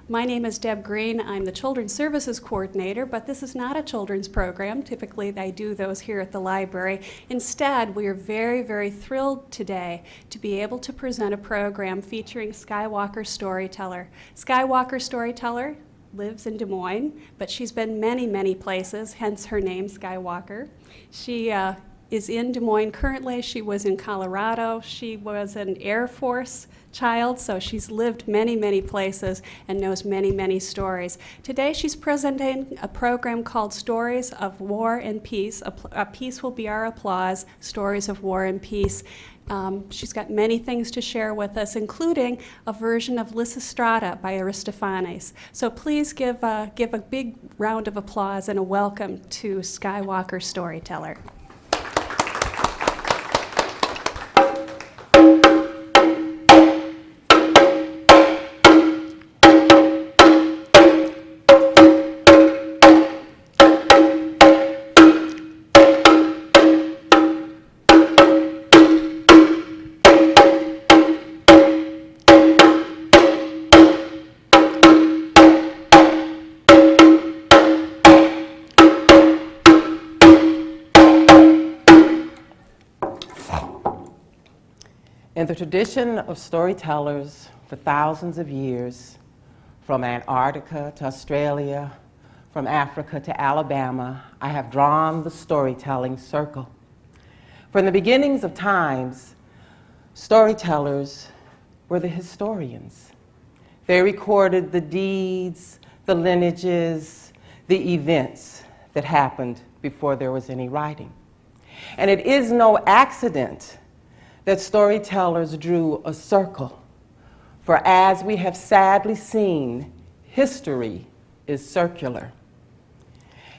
My name is Deb Green. I'm the Children's Services Coordinator, but this is not a children's program. Typically, I do those here at the library. Instead, we are very, very thrilled today to be able to present a program featuring Skywalker Storyteller. Skywalker Storyteller lives in Des Moines, but she's been many, many places, hence her name, Skywalker. She is in Des Moines currently. She was in Colorado. She was an Air Force child, so she's lived many, many places and knows many, many stories. Today she's presenting a program called Stories of War and Peace. A piece will be our applause, Stories of War and Peace. She's got many things to share with us, including a version of Lysistrata by Aristophanes. So please give a big round of applause and a welcome to Skywalker Storyteller. In the tradition of storytellers for thousands of years, from Antarctica to Australia, from Africa to Alabama, I have drawn the storytelling circle. From the beginnings of times, storytellers were the historians. They recorded the deeds, the lineages, the events that happened before there was any writing. And it is no accident that storytellers drew a circle. For as we have sadly seen, history is circular.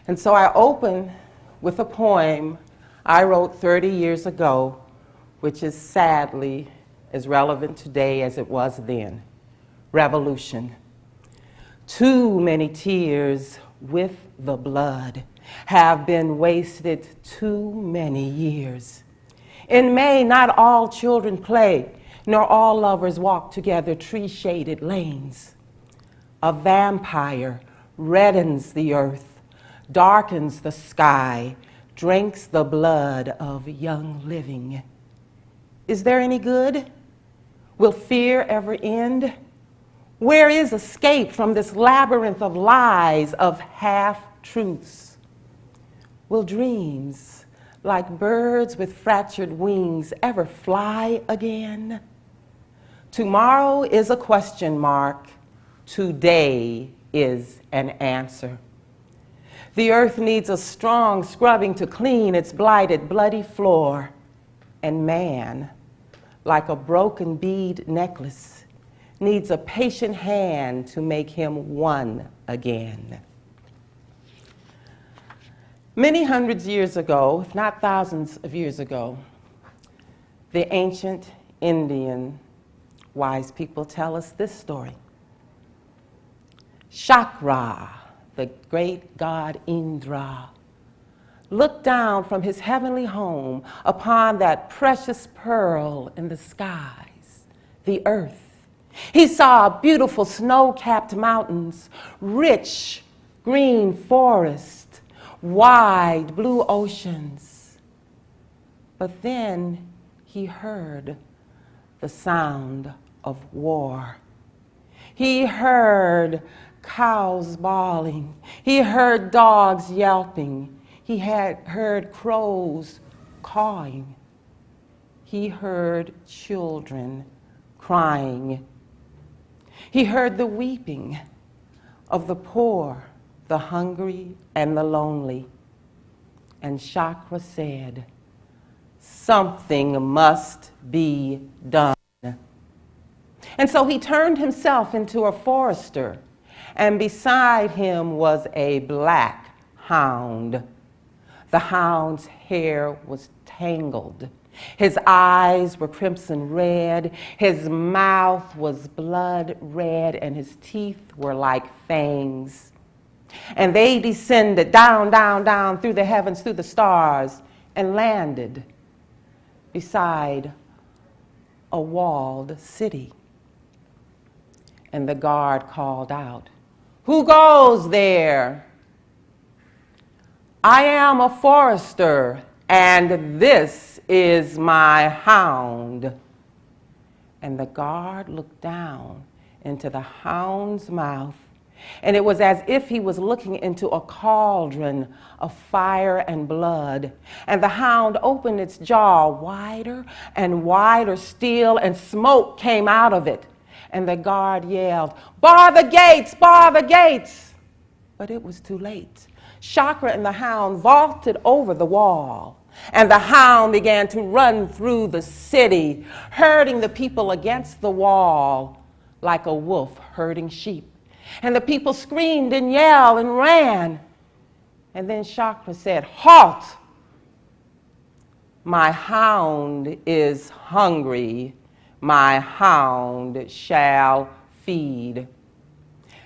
And so I open with a poem I wrote 30 years ago, which is sadly as relevant today as it was then. Revolution. Too many tears with the blood have been wasted too many years. In May, not all children play, nor all lovers walk together tree-shaded lanes. A vampire reddens the earth, darkens the sky, drinks the blood of young living. Is there any good? Will fear ever end? Where is escape from this labyrinth of lies, of half-truths? Will dreams, like birds with fractured wings, ever fly again? Tomorrow is a question mark. Today is an answer. The earth needs a strong scrubbing to clean its blighted, bloody floor. And man, like a broken bead necklace, needs a patient hand to make him one again. Many hundreds of years ago, if not thousands of years ago, the ancient Indian wise people tell us this story. Shakra, the great god Indra, looked down from his heavenly home upon that precious pearl in the skies, the earth. He saw beautiful snow-capped mountains, rich green forests, wide blue oceans. But then he heard the sound of war. He heard cows bawling. He heard dogs yelping. He had heard crows cawing. He heard children crying. He heard the weeping of the poor, the hungry, and the lonely. And Chakra said, something must be done. And so he turned himself into a forester, and beside him was a black hound. The hound's hair was tangled. His eyes were crimson red, his mouth was blood red, and his teeth were like fangs. And they descended down, down, down through the heavens, through the stars, and landed beside a walled city. And the guard called out, "Who goes there?" "I am a forester, and this is my hound." And the guard looked down into the hound's mouth, and it was as if he was looking into a cauldron of fire and blood. And the hound opened its jaw wider and wider still, and smoke came out of it. And the guard yelled, "Bar the gates, bar the gates!" But it was too late. Chakra and the hound vaulted over the wall, and the hound began to run through the city, herding the people against the wall like a wolf herding sheep. And the people screamed and yelled and ran. And then Chakra said, "Halt! My hound is hungry. My hound shall feed."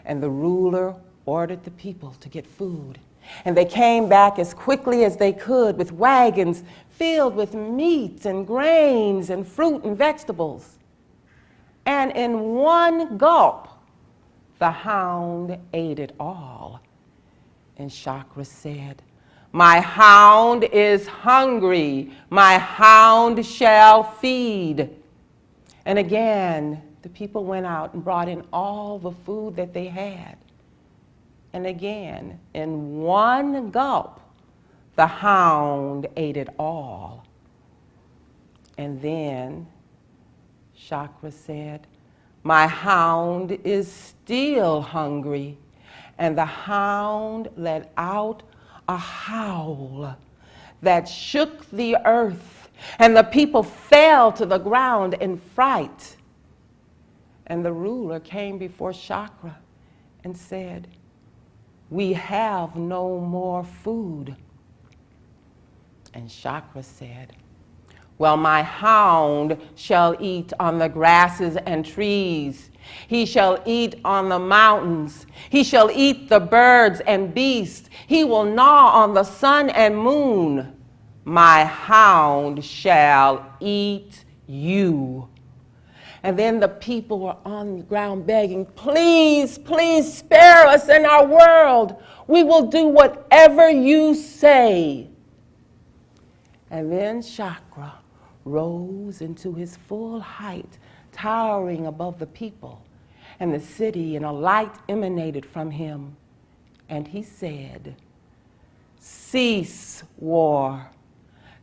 And the ruler ordered the people to get food. And they came back as quickly as they could with wagons filled with meat and grains and fruit and vegetables. And in one gulp, the hound ate it all. And Chakra said, "My hound is hungry. My hound shall feed." And again, the people went out and brought in all the food that they had. And again, in one gulp, the hound ate it all. And then Chakra said, "My hound is still hungry." And the hound let out a howl that shook the earth, and the people fell to the ground in fright. And the ruler came before Chakra and said, "We have no more food." And Chakra said, "Well, my hound shall eat on the grasses and trees. He shall eat on the mountains. He shall eat the birds and beasts. He will gnaw on the sun and moon. My hound shall eat you." And then the people were on the ground begging, "Please, please spare us and our world. We will do whatever you say." And then Chakra rose into his full height, towering above the people and the city, and a light emanated from him. And he said, "Cease war,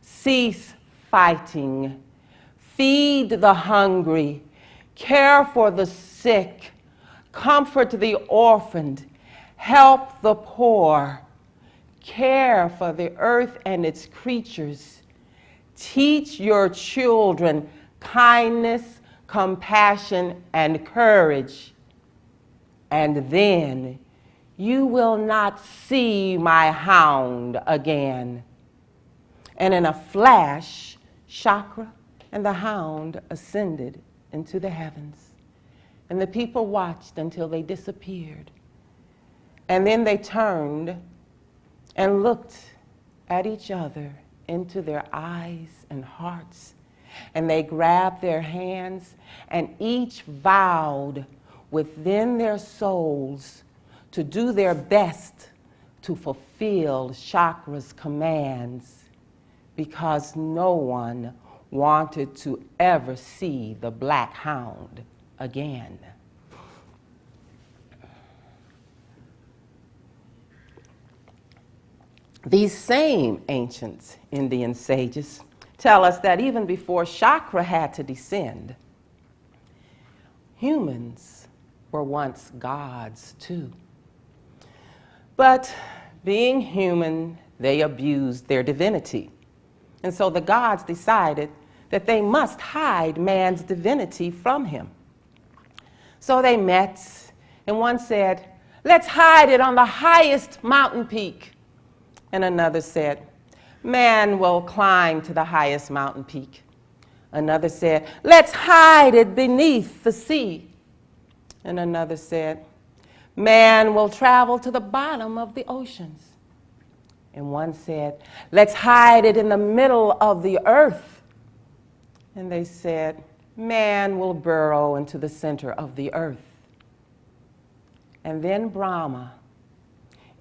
cease fighting, feed the hungry, care for the sick, comfort the orphaned, help the poor, care for the earth and its creatures. Teach your children kindness, compassion, and courage. And then you will not see my hound again." And in a flash, Chakra and the hound ascended into the heavens. And the people watched until they disappeared. And then they turned and looked at each other into their eyes and hearts. And they grabbed their hands and each vowed within their souls to do their best to fulfill Chakra's commands, because no one wanted to ever see the black hound again. These same ancient Indian sages tell us that even before Chakra had to descend, humans were once gods too. But being human, they abused their divinity. And so the gods decided that they must hide man's divinity from him. So they met, and one said, "Let's hide it on the highest mountain peak." And another said, "Man will climb to the highest mountain peak." Another said, "Let's hide it beneath the sea." And another said, "Man will travel to the bottom of the oceans." And one said, "Let's hide it in the middle of the earth." And they said, "Man will burrow into the center of the earth." And then Brahma,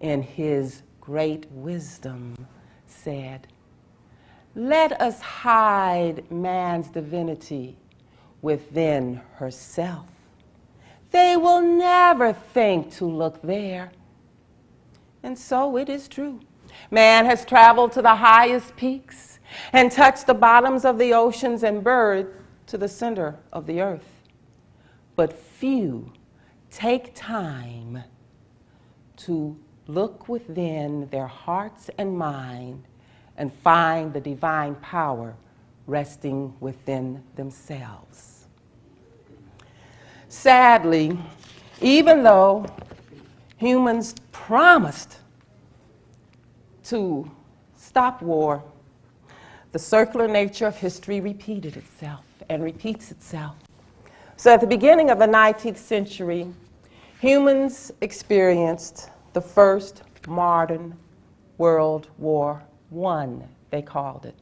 in his great wisdom, said, "Let us hide man's divinity within herself. They will never think to look there." And so it is true. Man has traveled to the highest peaks and touched the bottoms of the oceans and burrowed to the center of the earth. But few take time to look within their hearts and mind and find the divine power resting within themselves. Sadly, even though humans promised to stop war, the circular nature of history repeated itself and repeats itself. So at the beginning of the 19th century, humans experienced the first modern World War I, they called it.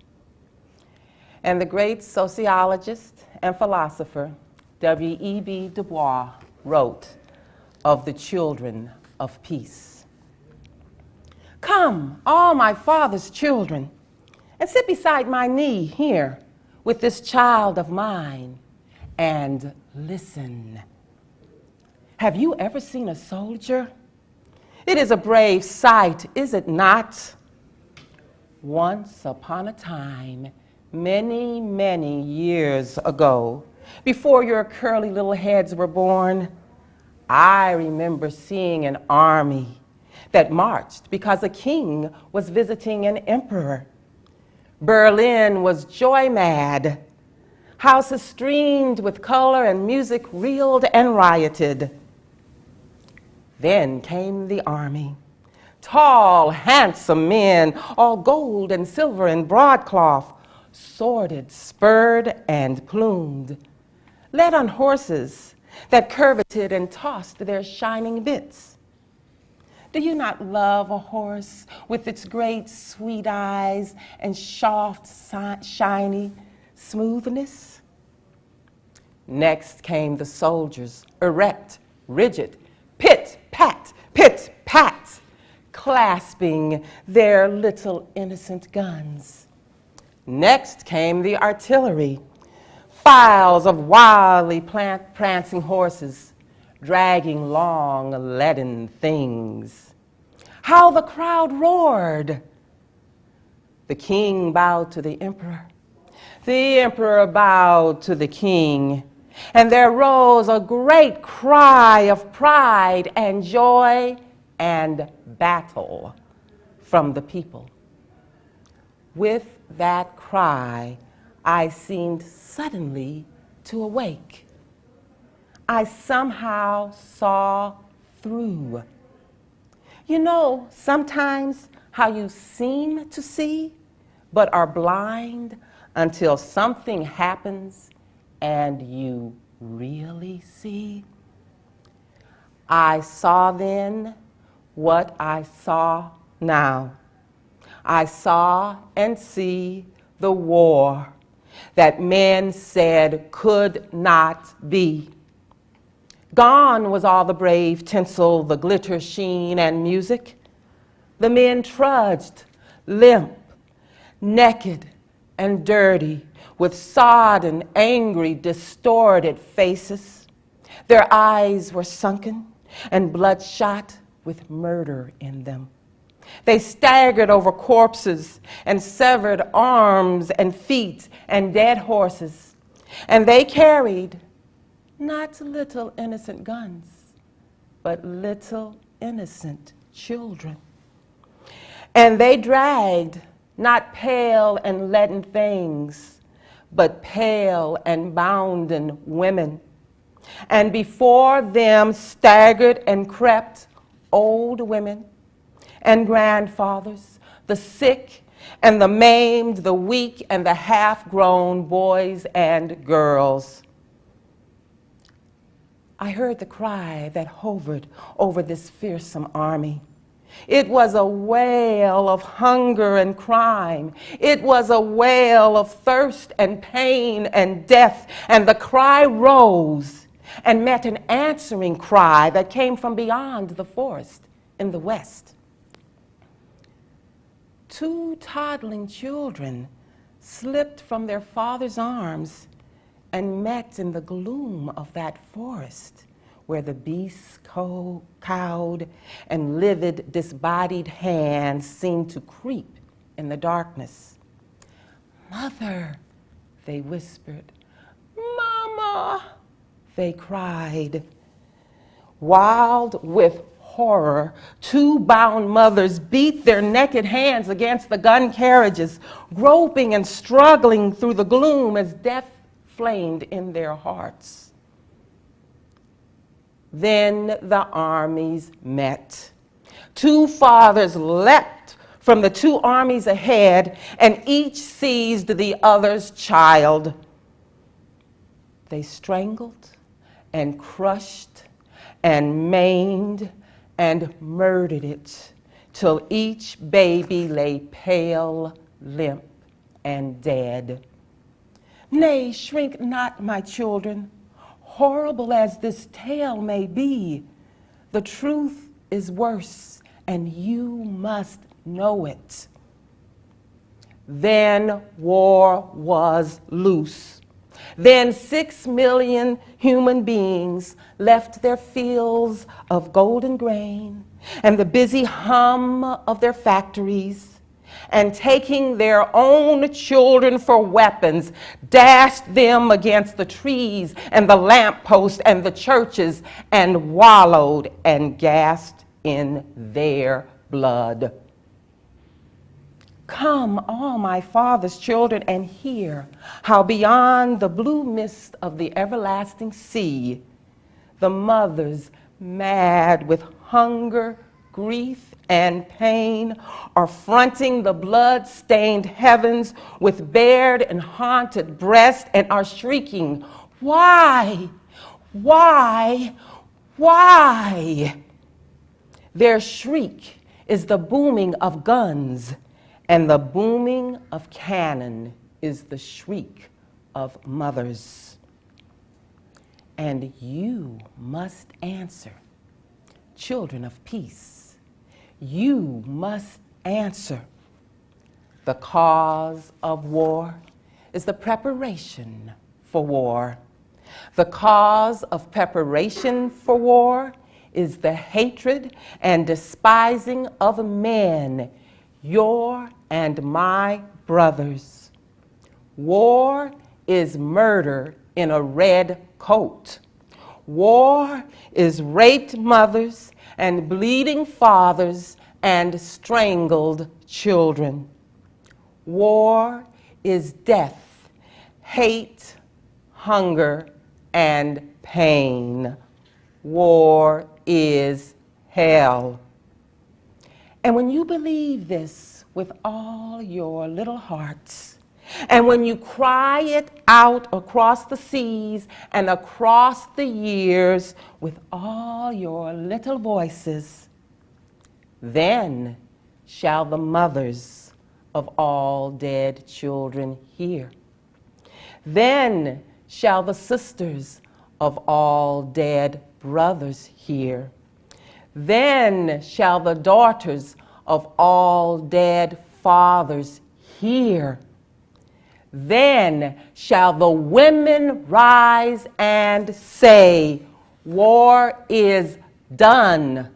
And the great sociologist and philosopher W.E.B. Du Bois wrote of the children of peace. "Come, all my father's children, and sit beside my knee here with this child of mine, and listen. Have you ever seen a soldier? It is a brave sight, is it not? Once upon a time, many, many years ago, before your curly little heads were born, I remember seeing an army that marched because a king was visiting an emperor. Berlin was joy mad. Houses streamed with color and music reeled and rioted. Then came the army. Tall, handsome men, all gold and silver and broadcloth, sworded, spurred, and plumed, led on horses that curveted and tossed their shining bits. Do you not love a horse with its great sweet eyes and soft, shiny smoothness? Next came the soldiers, erect, rigid, pit-pat, clasping their little innocent guns. Next came the artillery, files of wildly prancing horses, dragging long leaden things. How the crowd roared! The king bowed to the emperor. The emperor bowed to the king. And there rose a great cry of pride and joy and battle from the people. With that cry, I seemed suddenly to awake. I somehow saw through. You know, sometimes how you seem to see, but are blind until something happens and you really see. I saw then what I saw now. I saw and see the war that men said could not be. Gone was all the brave tinsel, the glitter, sheen, and music. The men trudged, limp, naked, and dirty, with sodden, angry, distorted faces. Their eyes were sunken and bloodshot with murder in them. They staggered over corpses and severed arms and feet and dead horses. And they carried not little innocent guns, but little innocent children. And they dragged not pale and leaden things, but pale and bounden women. And before them staggered and crept old women and grandfathers, the sick and the maimed, the weak and the half-grown boys and girls. I heard the cry that hovered over this fearsome army. It was a wail of hunger and crime. It was a wail of thirst and pain and death. And the cry rose and met an answering cry that came from beyond the forest in the west. Two toddling children slipped from their father's arms and met in the gloom of that forest where the beasts cowed and livid, disbodied hands seemed to creep in the darkness. "Mother," they whispered. "Mama," they cried. Wild with horror, two bound mothers beat their naked hands against the gun carriages, groping and struggling through the gloom as death flamed in their hearts. Then the armies met. Two fathers leapt from the two armies ahead, and each seized the other's child. They strangled and crushed and maimed and murdered it till each baby lay pale, limp, and dead. Nay, shrink not, my children. Horrible as this tale may be, the truth is worse, and you must know it. Then war was loose. Then 6 million human beings left their fields of golden grain and the busy hum of their factories, and taking their own children for weapons, dashed them against the trees and the lampposts and the churches, and wallowed and gasped in their blood. Come, all my Father's children, and hear how beyond the blue mist of the everlasting sea, the mothers, mad with hunger, grief, and pain, are fronting the blood-stained heavens with bared and haunted breast, and are shrieking, "Why? Why? Why?" Their shriek is the booming of guns, and the booming of cannon is the shriek of mothers. And you must answer, children of peace. You must answer. The cause of war is the preparation for war. The cause of preparation for war is the hatred and despising of men, your and my brothers. War is murder in a red coat. War is raped mothers and bleeding fathers and strangled children. War is death, hate, hunger, and pain. War is hell. And when you believe this with all your little hearts, and when you cry it out across the seas and across the years with all your little voices, then shall the mothers of all dead children hear. Then shall the sisters of all dead brothers hear. Then shall the daughters of all dead fathers hear. Then shall the women rise and say, "War is done."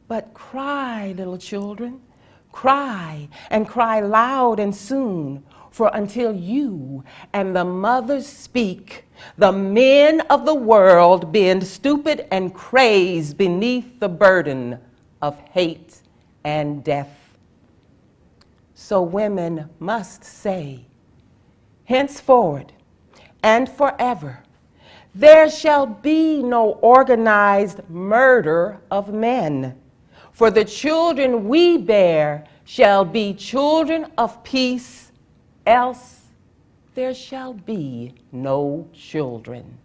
But cry, little children, cry, and cry loud and soon, for until you and the mothers speak, the men of the world bend stupid and crazed beneath the burden of hate and death. So women must say, henceforward and forever, there shall be no organized murder of men, for the children we bear shall be children of peace, else there shall be no children.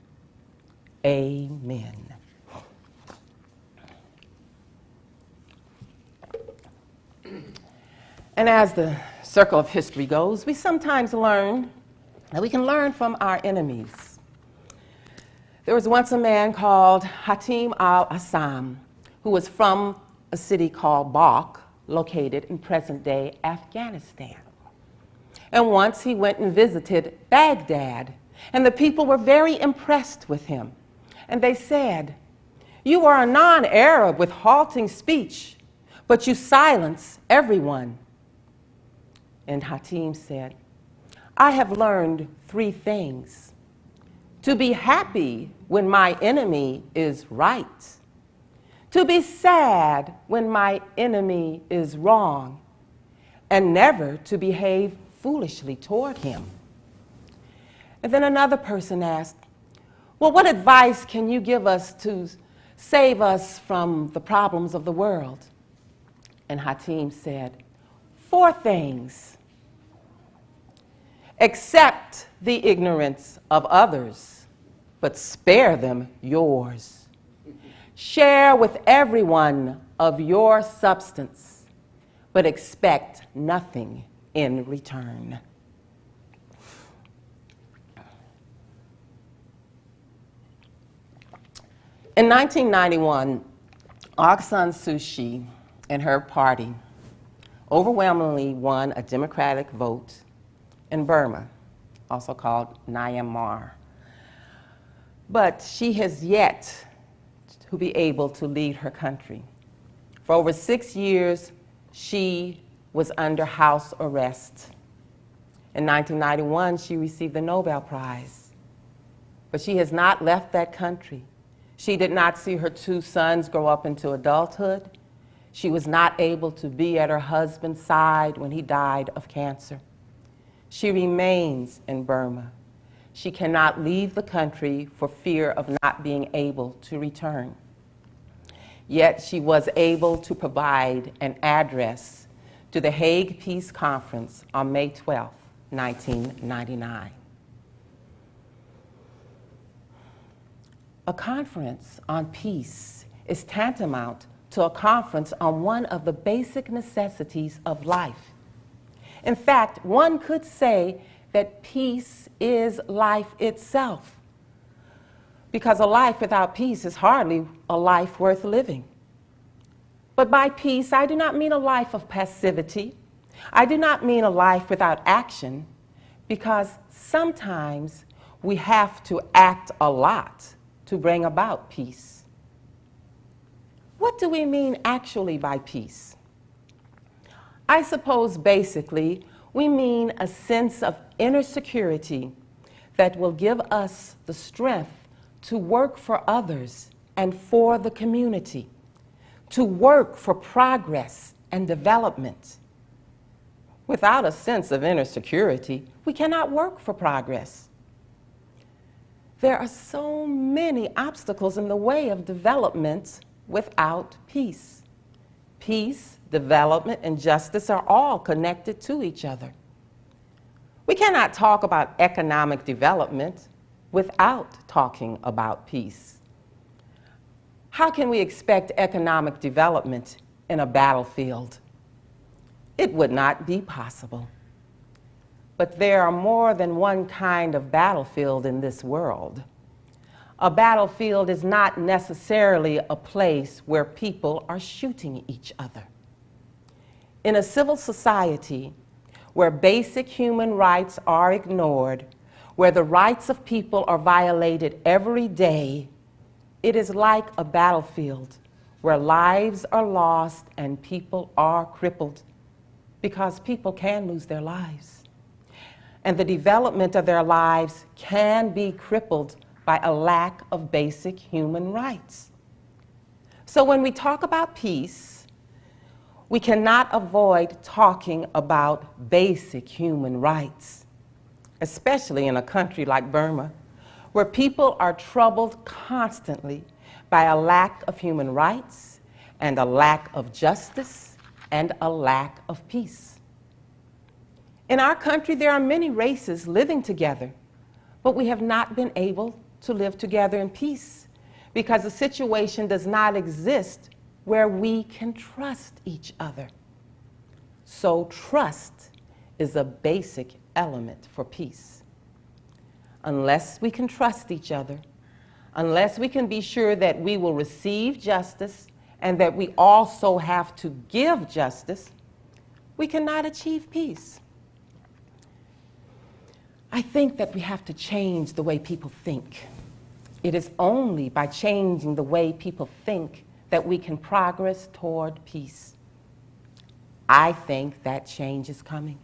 Amen. And as the circle of history goes, we sometimes learn that we can learn from our enemies. There was once a man called Hatim al-Assam who was from a city called Balkh, located in present-day Afghanistan. And once he went and visited Baghdad, and the people were very impressed with him. And they said, "You are a non-Arab with halting speech, but you silence everyone." And Hatim said, "I have learned 3 things. To be happy when my enemy is right. To be sad when my enemy is wrong. And never to behave foolishly toward him." And then another person asked, "Well, what advice can you give us to save us from the problems of the world?" And Hatim said, 4 things. Accept the ignorance of others, but spare them yours. Share with everyone of your substance, but expect nothing in return. In 1991, Aung San Suu Kyi and her party overwhelmingly won a democratic vote in Burma, also called Myanmar. But she has yet to be able to lead her country. For over 6 years, she was under house arrest. In 1991, she received the Nobel Prize. But she has not left that country. She did not see her 2 sons grow up into adulthood. She was not able to be at her husband's side when he died of cancer. She remains in Burma. She cannot leave the country for fear of not being able to return. Yet she was able to provide an address to the Hague Peace Conference on May 12, 1999. A conference on peace is tantamount to a conference on one of the basic necessities of life. In fact, one could say that peace is life itself, because a life without peace is hardly a life worth living. But by peace, I do not mean a life of passivity. I do not mean a life without action, because sometimes we have to act a lot to bring about peace. What do we mean actually by peace? I suppose basically we mean a sense of inner security that will give us the strength to work for others and for the community, to work for progress and development. Without a sense of inner security, we cannot work for progress. There are so many obstacles in the way of development without peace. Peace, development, and justice are all connected to each other. We cannot talk about economic development without talking about peace. How can we expect economic development in a battlefield? It would not be possible. But there are more than one kind of battlefield in this world. A battlefield is not necessarily a place where people are shooting each other. In a civil society where basic human rights are ignored, where the rights of people are violated every day, it is like a battlefield where lives are lost and people are crippled, because people can lose their lives. And the development of their lives can be crippled by a lack of basic human rights. So when we talk about peace, we cannot avoid talking about basic human rights, especially in a country like Burma, where people are troubled constantly by a lack of human rights and a lack of justice and a lack of peace. In our country, there are many races living together, but we have not been able to live together in peace because the situation does not exist where we can trust each other. So trust is a basic element for peace. Unless we can trust each other, unless we can be sure that we will receive justice and that we also have to give justice, we cannot achieve peace. I think that we have to change the way people think. It is only by changing the way people think that we can progress toward peace. I think that change is coming.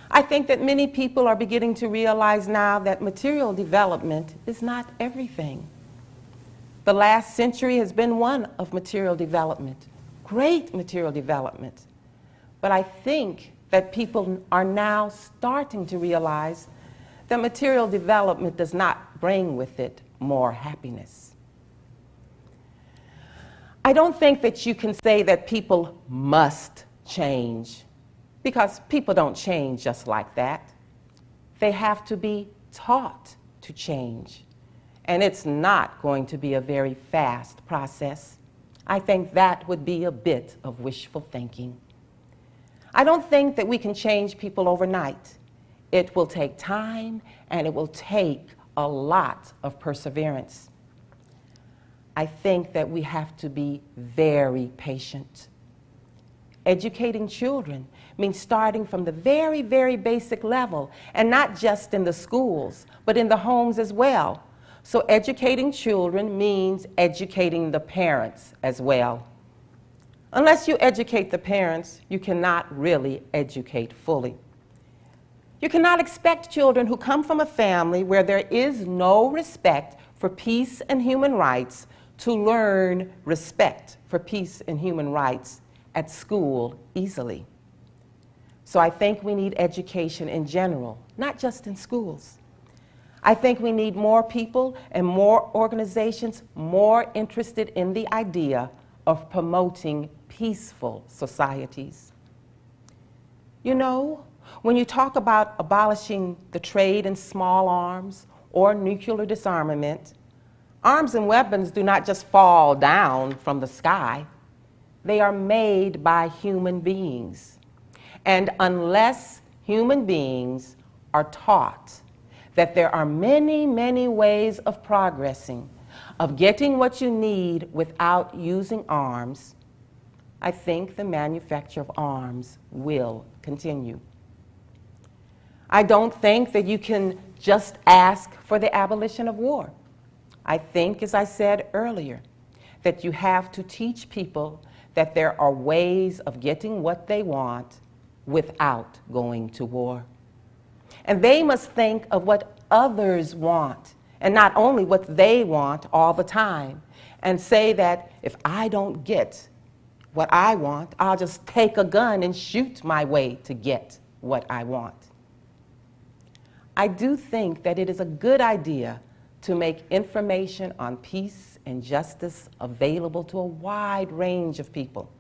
I think that many people are beginning to realize now that material development is not everything. The last century has been one of material development, great material development. But I think that people are now starting to realize that material development does not bring with it more happiness. I don't think that you can say that people must change, because people don't change just like that. They have to be taught to change. And it's not going to be a very fast process. I think that would be a bit of wishful thinking. I don't think that we can change people overnight. It will take time, and it will take a lot of perseverance. I think that we have to be very patient. Educating children means starting from the very, very basic level, and not just in the schools, but in the homes as well. So educating children means educating the parents as well. Unless you educate the parents, you cannot really educate fully. You cannot expect children who come from a family where there is no respect for peace and human rights to learn respect for peace and human rights at school easily. So I think we need education in general, not just in schools. I think we need more people and more organizations more interested in the idea of promoting peaceful societies. You know, when you talk about abolishing the trade in small arms or nuclear disarmament, arms and weapons do not just fall down from the sky. They are made by human beings. And unless human beings are taught that there are many, many ways of progressing, of getting what you need without using arms, I think the manufacture of arms will continue. I don't think that you can just ask for the abolition of war. I think, as I said earlier, that you have to teach people that there are ways of getting what they want without going to war. And they must think of what others want, and not only what they want all the time, and say that if I don't get what I want, I'll just take a gun and shoot my way to get what I want. I do think that it is a good idea to make information on peace and justice available to a wide range of people.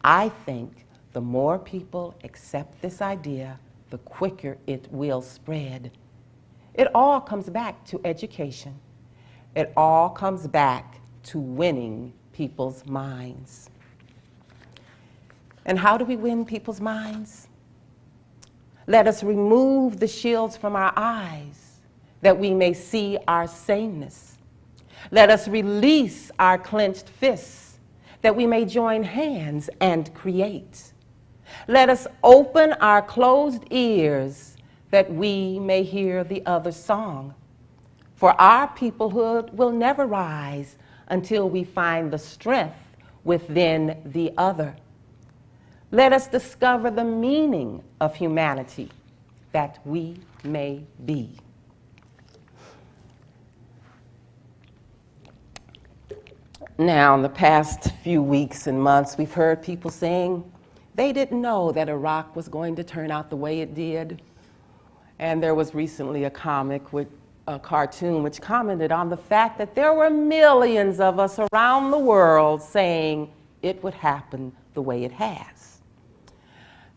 I think the more people accept this idea, the quicker it will spread. It all comes back to education. It all comes back to winning people's minds. And how do we win people's minds? Let us remove the shields from our eyes that we may see our sameness. Let us release our clenched fists that we may join hands and create. Let us open our closed ears that we may hear the other's song. For our peoplehood will never rise until we find the strength within the other. Let us discover the meaning of humanity that we may be. Now, in the past few weeks and months, we've heard people saying they didn't know that Iraq was going to turn out the way it did. And there was recently a cartoon which commented on the fact that there were millions of us around the world saying it would happen the way it has.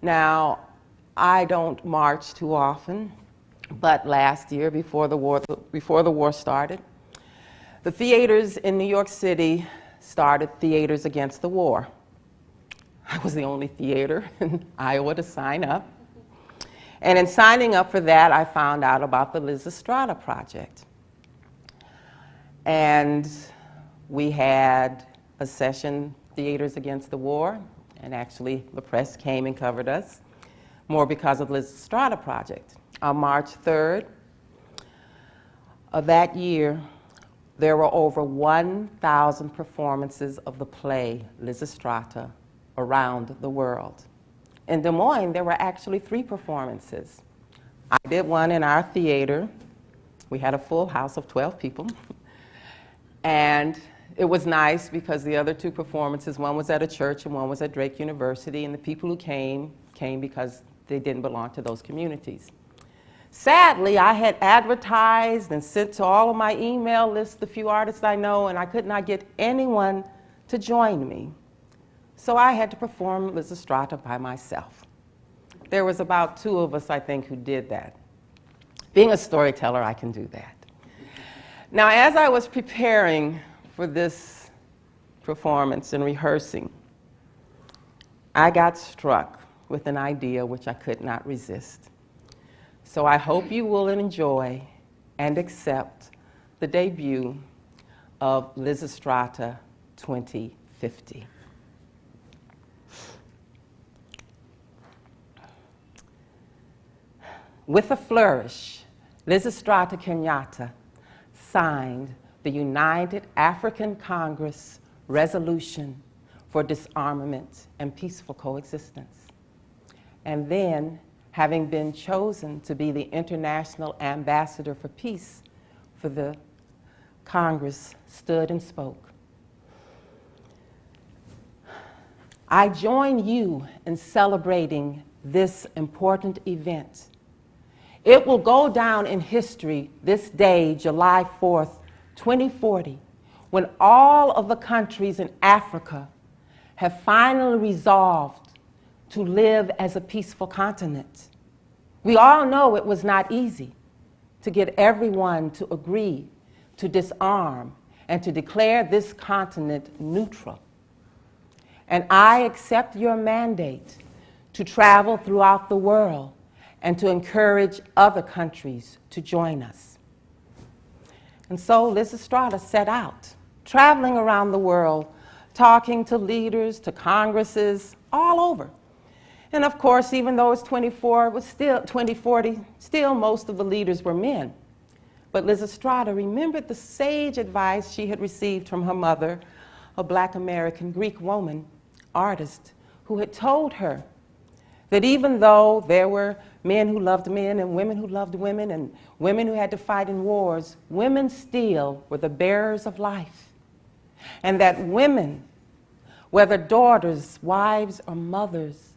Now, I don't march too often, but last year, before the war started, the theaters in New York City started Theaters Against the War. I was the only theater in Iowa to sign up. And in signing up for that, I found out about the Lysistrata Project. And we had a session, Theaters Against the War, and actually the press came and covered us, more because of the Lysistrata Project. On March 3rd of that year, there were over 1,000 performances of the play Lysistrata around the world. In Des Moines, there were actually 3 performances. I did one in our theater. We had a full house of 12 people. And it was nice because the other 2 performances, one was at a church and one was at Drake University, and the people who came because they didn't belong to those communities. Sadly, I had advertised and sent to all of my email lists the few artists I know, and I could not get anyone to join me. So I had to perform Lysistrata by myself. There was about 2 of us, I think, who did that. Being a storyteller, I can do that. Now, as I was preparing for this performance and rehearsing, I got struck with an idea which I could not resist. So I hope you will enjoy and accept the debut of Lysistrata 2050. With a flourish, Lysistrata Kenyatta signed the United African Congress Resolution for Disarmament and Peaceful Coexistence. And then, having been chosen to be the International Ambassador for Peace for the Congress, stood and spoke. I join you in celebrating this important event. It will go down in history this day, July 4th, 2040, when all of the countries in Africa have finally resolved to live as a peaceful continent. We all know it was not easy to get everyone to agree to disarm and to declare this continent neutral. And I accept your mandate to travel throughout the world and to encourage other countries to join us. And so Lysistrata set out, traveling around the world, talking to leaders, to congresses, all over. And of course, even though it's 2040, still most of the leaders were men. But Lysistrata remembered the sage advice she had received from her mother, a Black American Greek woman, artist, who had told her that even though there were men who loved men and women who loved women and women who had to fight in wars, women still were the bearers of life. And that women, whether daughters, wives, or mothers,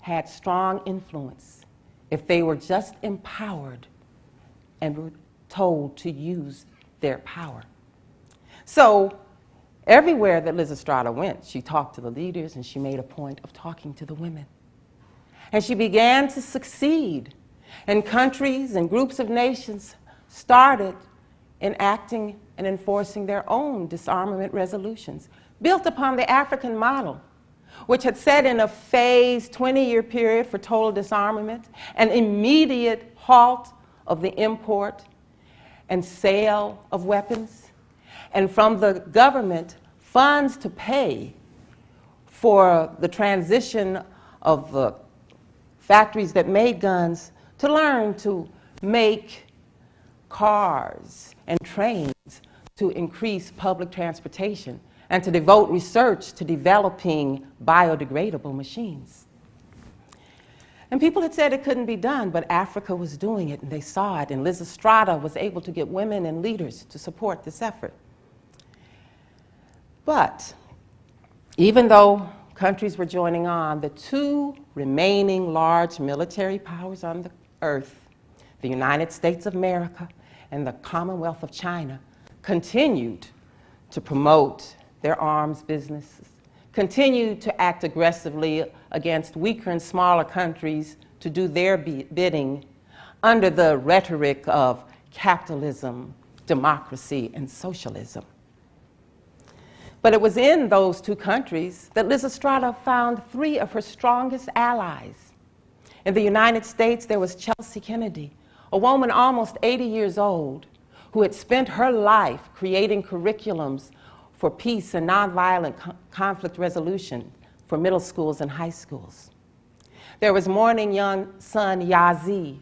had strong influence if they were just empowered and were told to use their power. So everywhere that Lysistrata went, she talked to the leaders and she made a point of talking to the women. And she began to succeed, and countries and groups of nations started enacting and enforcing their own disarmament resolutions, built upon the African model, which had set in a phased 20-year period for total disarmament, an immediate halt of the import and sale of weapons, and from the government, funds to pay for the transition of the factories that made guns to learn to make cars and trains to increase public transportation and to devote research to developing biodegradable machines. And people had said it couldn't be done, but Africa was doing it and they saw it, and Lysistrata was able to get women and leaders to support this effort. But even though countries were joining on, the 2 remaining large military powers on the earth, the United States of America and the Commonwealth of China, continued to promote their arms businesses, continued to act aggressively against weaker and smaller countries to do their bidding under the rhetoric of capitalism, democracy, and socialism. But it was in those 2 countries that Lysistrata found 3 of her strongest allies. In the United States, there was Chelsea Kennedy, a woman almost 80 years old, who had spent her life creating curriculums for peace and nonviolent conflict resolution for middle schools and high schools. There was mourning young son Yazi,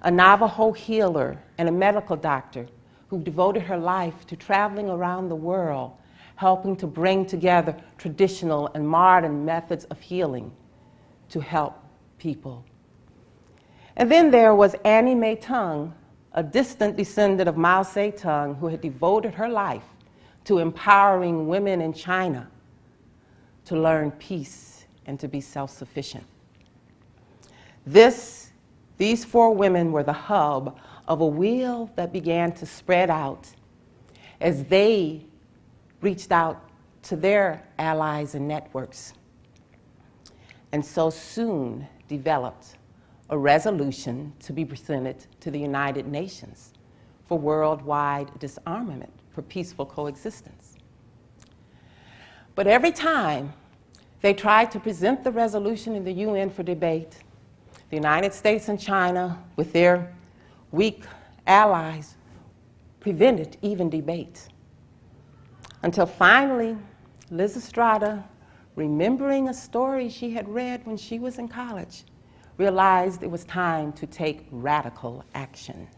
a Navajo healer and a medical doctor who devoted her life to traveling around the world, helping to bring together traditional and modern methods of healing to help people. And then there was Annie Mae Tung, a distant descendant of Mao Zedong, who had devoted her life to empowering women in China to learn peace and to be self-sufficient. These four women were the hub of a wheel that began to spread out as they reached out to their allies and networks, and so soon developed a resolution to be presented to the United Nations for worldwide disarmament for peaceful coexistence. But every time they tried to present the resolution in the UN for debate, the United States and China, with their weak allies, prevented even debate. Until finally, Lysistrata, remembering a story she had read when she was in college, realized it was time to take radical action.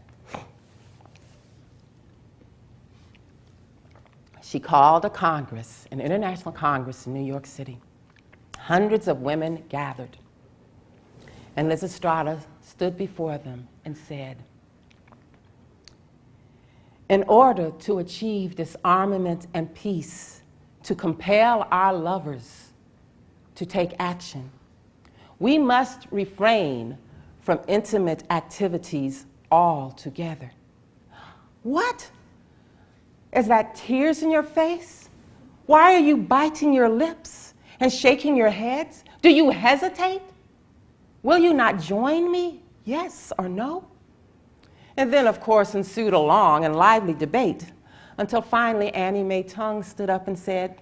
She called a Congress, an international Congress in New York City. Hundreds of women gathered. And Lysistrata stood before them and said, in order to achieve disarmament and peace, to compel our lovers to take action, we must refrain from intimate activities altogether. What? Is that tears in your face? Why are you biting your lips and shaking your heads? Do you hesitate? Will you not join me? Yes or no? And then, of course, ensued a long and lively debate until finally Annie Mae Tung stood up and said,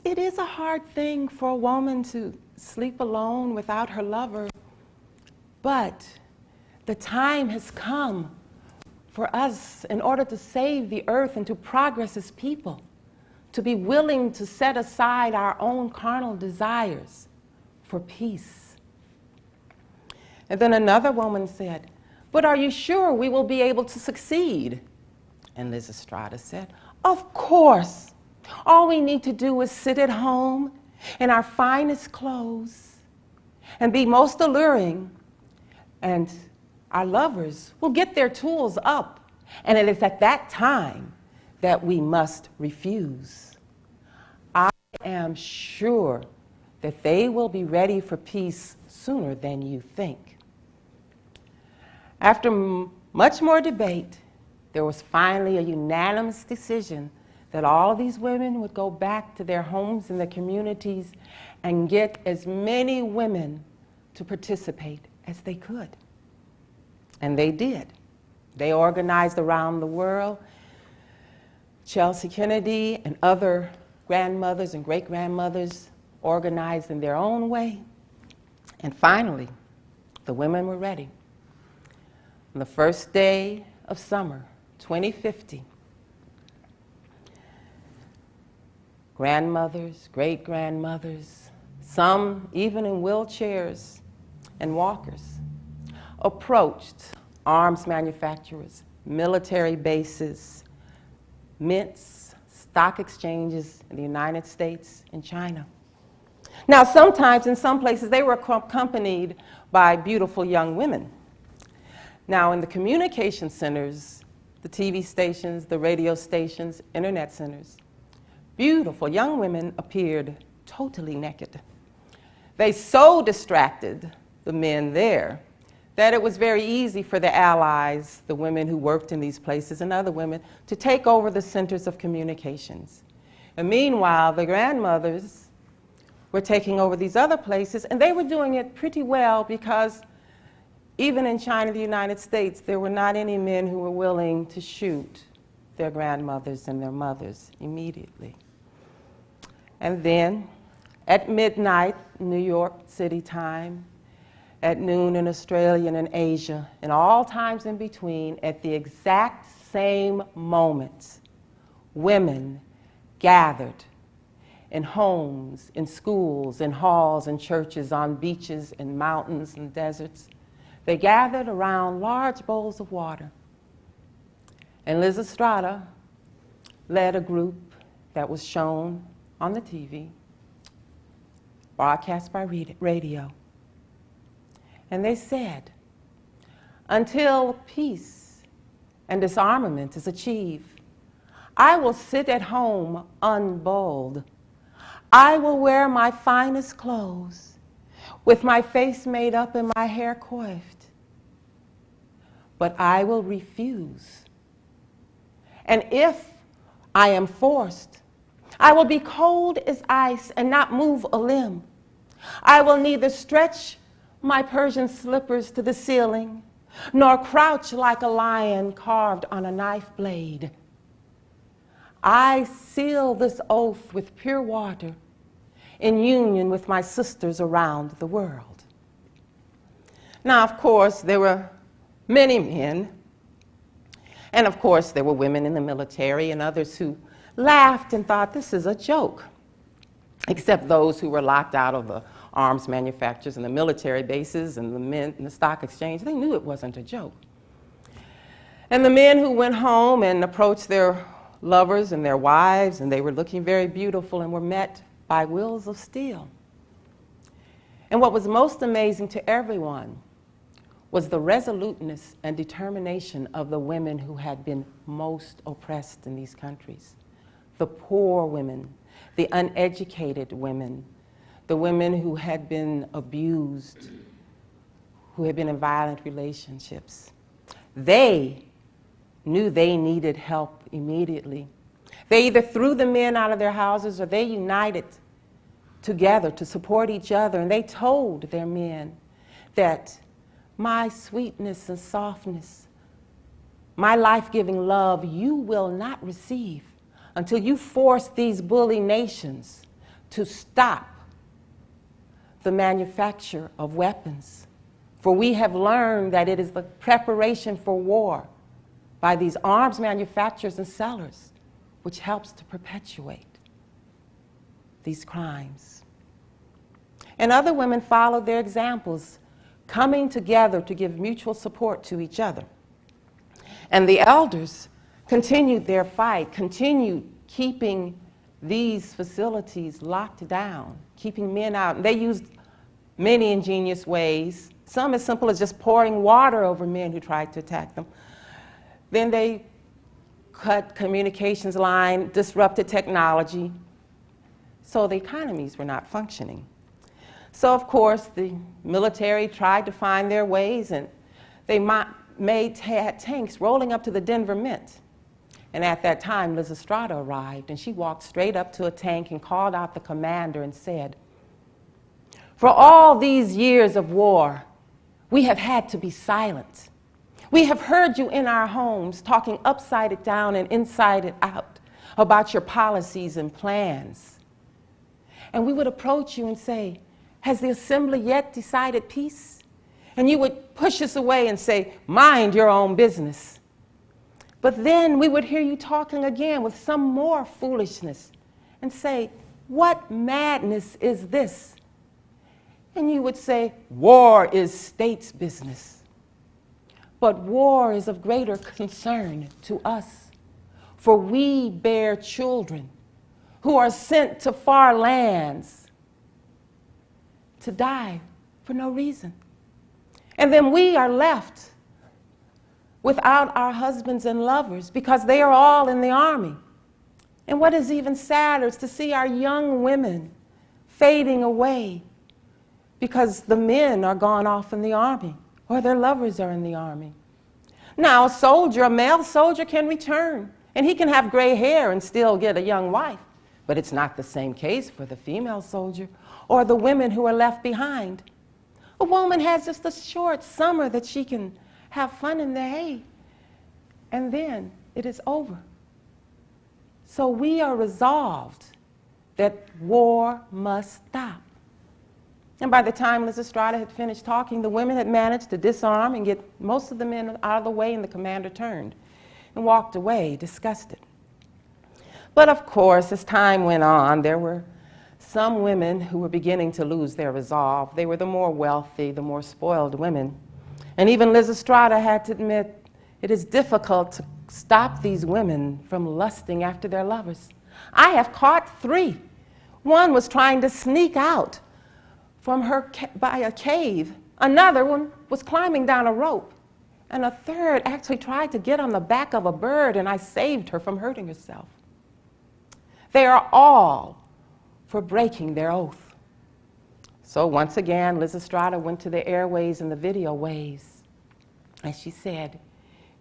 it is a hard thing for a woman to sleep alone without her lover, but the time has come for us, in order to save the earth and to progress as people, to be willing to set aside our own carnal desires for peace. And then another woman said, but are you sure we will be able to succeed? And Lysistrata said, of course. All we need to do is sit at home in our finest clothes and be most alluring, and our lovers will get their tools up, and it is at that time that we must refuse. I am sure that they will be ready for peace sooner than you think. After much more debate, there was finally a unanimous decision that all these women would go back to their homes and their communities and get as many women to participate as they could. And they did. They organized around the world. Chelsea Kennedy and other grandmothers and great-grandmothers organized in their own way. And finally, the women were ready. On the first day of summer, 2050, grandmothers, great-grandmothers, some even in wheelchairs and walkers, approached arms manufacturers, military bases, mints, stock exchanges in the United States and China. Now, sometimes in some places they were accompanied by beautiful young women. Now, in the communication centers, the TV stations, the radio stations, internet centers, beautiful young women appeared totally naked. They so distracted the men there that it was very easy for the allies, the women who worked in these places and other women, to take over the centers of communications. And meanwhile, the grandmothers were taking over these other places, and they were doing it pretty well because even in China, the United States, there were not any men who were willing to shoot their grandmothers and their mothers immediately. And then, at midnight, New York City time, at noon in Australia and in Asia, and all times in between, at the exact same moment, women gathered in homes, in schools, in halls, in churches, on beaches, in mountains and deserts. They gathered around large bowls of water. And Lysistrata led a group that was shown on the TV, broadcast by radio. And they said, until peace and disarmament is achieved, I will sit at home unbold. I will wear my finest clothes, with my face made up and my hair coiffed. But I will refuse. And if I am forced, I will be cold as ice and not move a limb. I will neither stretch my Persian slippers to the ceiling, nor crouch like a lion carved on a knife blade. I seal this oath with pure water in union with my sisters around the world. Now, of course, there were many men, and of course, there were women in the military and others who laughed and thought this is a joke, except those who were locked out of the arms manufacturers and the military bases and the men in the stock exchange. They knew it wasn't a joke. And the men who went home and approached their lovers and their wives, and they were looking very beautiful and were met by wills of steel. And what was most amazing to everyone was the resoluteness and determination of the women who had been most oppressed in these countries. The poor women, the uneducated women, the women who had been abused, who had been in violent relationships. They knew they needed help immediately. They either threw the men out of their houses or they united together to support each other, and they told their men that my sweetness and softness, my life-giving love, you will not receive until you force these bully nations to stop the manufacture of weapons. For we have learned that it is the preparation for war by these arms manufacturers and sellers which helps to perpetuate these crimes. And other women followed their examples, coming together to give mutual support to each other. And the elders continued their fight, continued keeping these facilities locked down, keeping men out. And they used many ingenious ways, some as simple as just pouring water over men who tried to attack them. Then they cut communications line, disrupted technology, so the economies were not functioning. So, of course, the military tried to find their ways, and they had tanks rolling up to the Denver Mint. And at that time, Lysistrata arrived, and she walked straight up to a tank and called out the commander and said, "For all these years of war, we have had to be silent. We have heard you in our homes talking upside it down and inside it out about your policies and plans. And we would approach you and say, 'Has the assembly yet decided peace?' And you would push us away and say, 'Mind your own business.' But then we would hear you talking again with some more foolishness and say, 'What madness is this?' And you would say, 'War is state's business.' But war is of greater concern to us, for we bear children who are sent to far lands to die for no reason. And then we are left without our husbands and lovers because they are all in the army. And what is even sadder is to see our young women fading away because the men are gone off in the army or their lovers are in the army. Now, a male soldier can return, and he can have gray hair and still get a young wife. But it's not the same case for the female soldier or the women who are left behind. A woman has just a short summer that she can have fun in the hay, and then it is over. So we are resolved that war must stop. And by the time Lysistrata had finished talking, the women had managed to disarm and get most of the men out of the way, and the commander turned. and walked away disgusted. But of course, as time went on, there were some women who were beginning to lose their resolve. They were the more wealthy, the more spoiled women. And even Lysistrata had to admit it is difficult to stop these women from lusting after their lovers. I have caught 3. One was trying to sneak out from her by a cave. Another one was climbing down a rope. And a third actually tried to get on the back of a bird, and I saved her from hurting herself. They are all for breaking their oath. So once again, Lysistrata went to the airways and the video waves, and she said,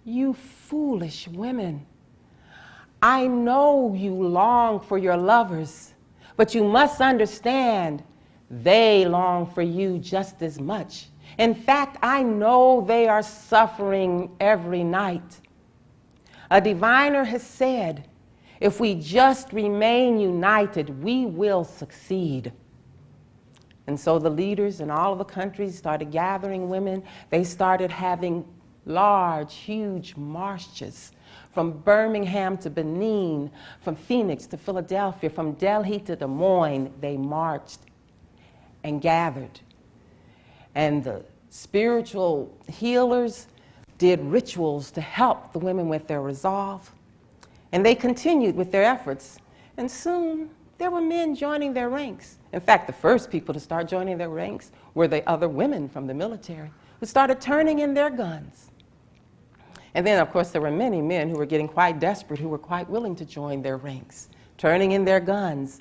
"You foolish women, I know you long for your lovers, but you must understand they long for you just as much. In fact, I know they are suffering every night. A diviner has said, if we just remain united, we will succeed." And so the leaders in all of the countries started gathering women. They started having large, huge marches from Birmingham to Benin, from Phoenix to Philadelphia, from Delhi to Des Moines. They marched and gathered. And the spiritual healers did rituals to help the women with their resolve. And they continued with their efforts. And soon, there were men joining their ranks. In fact, the first people to start joining their ranks were the other women from the military who started turning in their guns. And then, of course, there were many men who were getting quite desperate, who were quite willing to join their ranks, turning in their guns,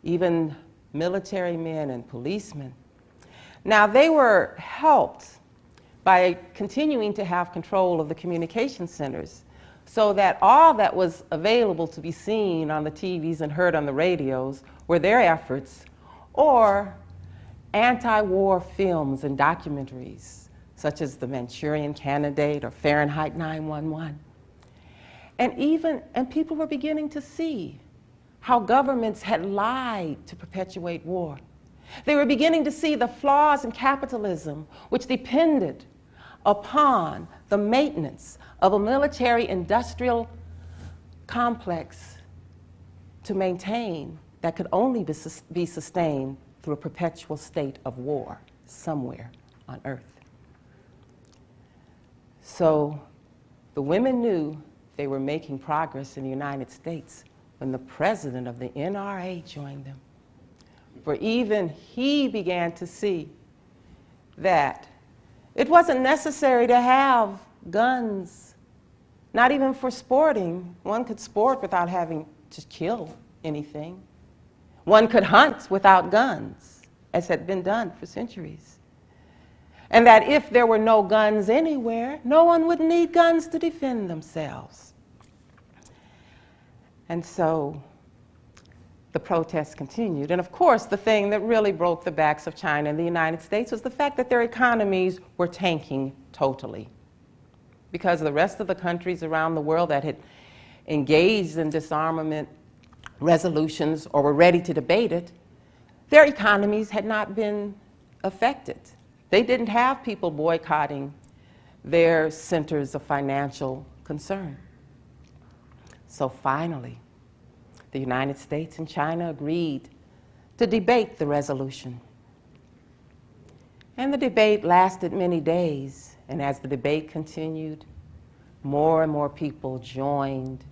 even military men and policemen. Now, they were helped by continuing to have control of the communication centers, so that all that was available to be seen on the TVs and heard on the radios were their efforts, or anti-war films and documentaries, such as The Manchurian Candidate or Fahrenheit 9/11. And people were beginning to see how governments had lied to perpetuate war. They were beginning to see the flaws in capitalism, which depended upon the maintenance of a military-industrial complex to maintain that could only be sustained through a perpetual state of war somewhere on Earth. So the women knew they were making progress in the United States when the president of the NRA joined them. For even he began to see that it wasn't necessary to have guns, not even for sporting. One could sport without having to kill anything. One could hunt without guns, as had been done for centuries. And that if there were no guns anywhere, no one would need guns to defend themselves. And so the protests continued. And of course, the thing that really broke the backs of China and the United States was the fact that their economies were tanking totally. Because the rest of the countries around the world that had engaged in disarmament resolutions or were ready to debate it, their economies had not been affected. They didn't have people boycotting their centers of financial concern. So finally, the United States and China agreed to debate the resolution. And the debate lasted many days, and as the debate continued, more and more people joined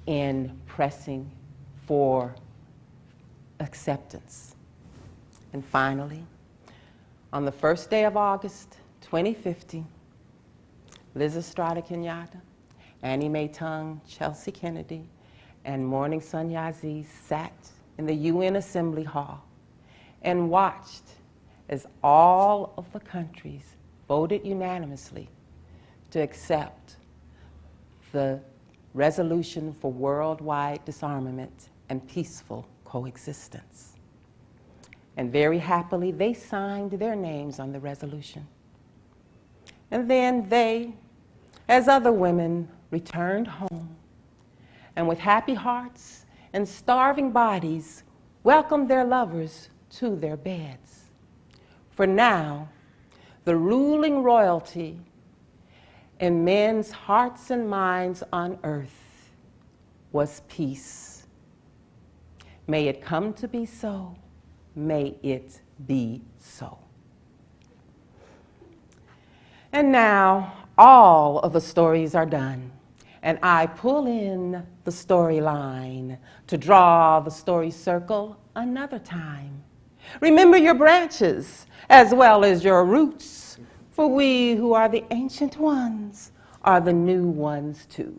in pressing for acceptance. And finally, on the first day of August 2050, Lysistrata Kenyatta, Annie Mae Tung, Chelsea Kennedy, and Morning Sun Yazzie sat in the UN Assembly Hall and watched as all of the countries voted unanimously to accept the resolution for worldwide disarmament and peaceful coexistence. And very happily, they signed their names on the resolution. And then they, as other women, returned home, and with happy hearts and starving bodies, welcomed their lovers to their beds. For now, the ruling royalty in men's hearts and minds on earth was peace. May it come to be so. May it be so. And now all of the stories are done, and I pull in the storyline to draw the story circle another time. Remember your branches as well as your roots, for we who are the ancient ones are the new ones too.